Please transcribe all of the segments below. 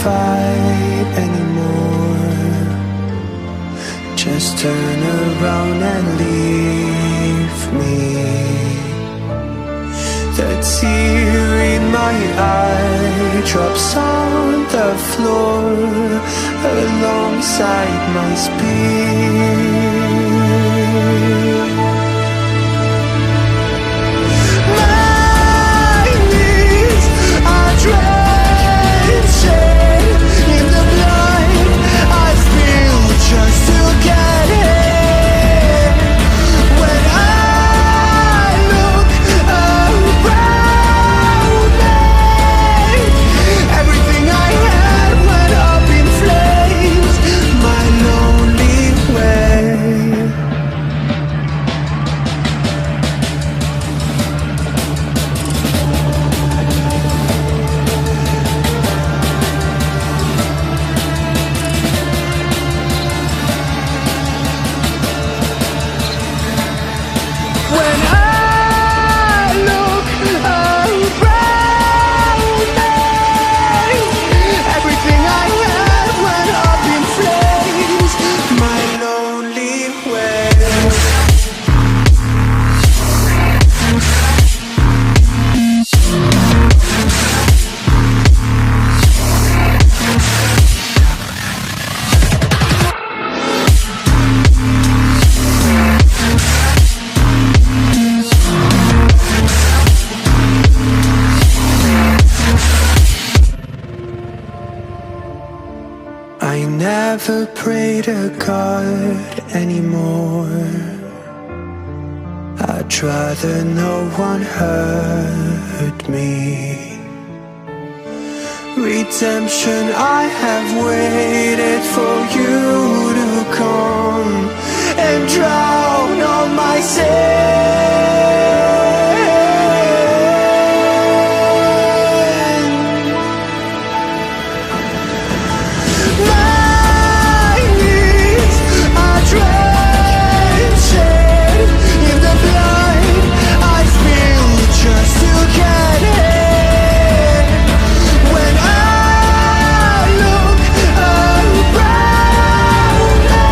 fight anymore. Just turn around and leave me. The tear in my eye drops on the floor alongside my spear. My knees are drenching in the blood I spill just to get in. When I look around me, everything I had went up in flames. My lonely way. When I look around me, everything I had went up in flames. My lonely way. I never pray to God anymore. I'd rather no one hurt me. Redemption, I have waited for you to come and drown all my sin. My knees are drenching in the blood I spill just to get in. When I look around me,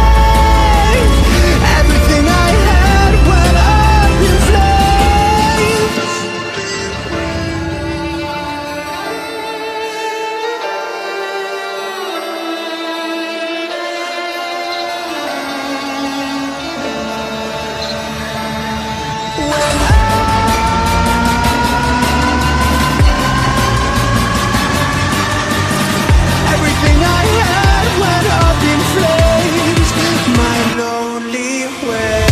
everything I had went up in flames. Everything I had went up in flames. My lonely way.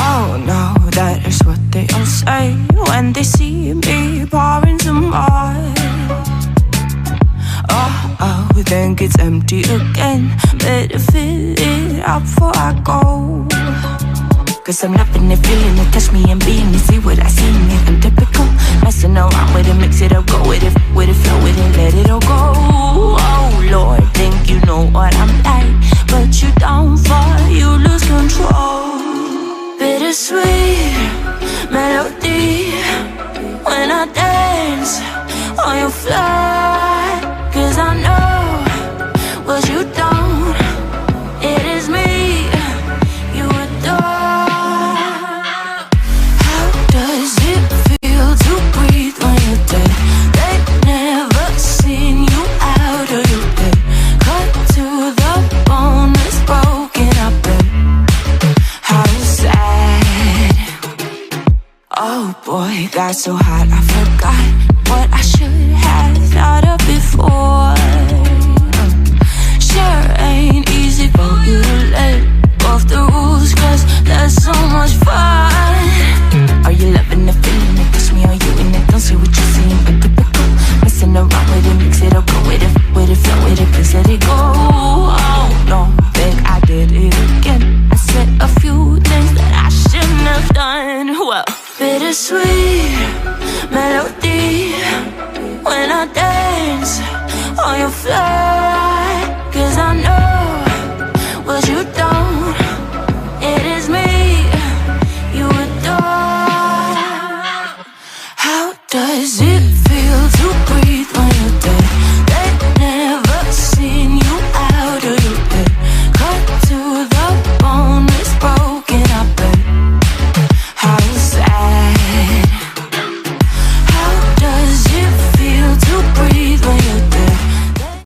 Oh no, that is what they all say when they see me pouring some more. Oh, think it's empty again. Better fill it up before I go. Cause I'm loving it, feeling it, touch me and being it. See what I see in it, I'm typical. Messing around with it, mix it up, go with it, flow with it, let it all go. Oh Lord, think you know what I'm like, but you don't fall, you lose control. Bittersweet melody when I dance on your fly. Cause I know what you don't, it is me you adore. How does it feel to breathe when you're dead? They've never seen you out of your bed. Cut to the bone, it's broken up, babe. How sad. Oh boy, got so hot I forgot what I should have thought of before. Sure ain't easy for you to let go of the rules, cause there's so much fun. Are you loving the feeling it? Touch me, are you in it? Don't say what you're seeing, but typical. Messing around with it, mix it up, go with it, flow with it, cause a sweet melody when I dance on your floor.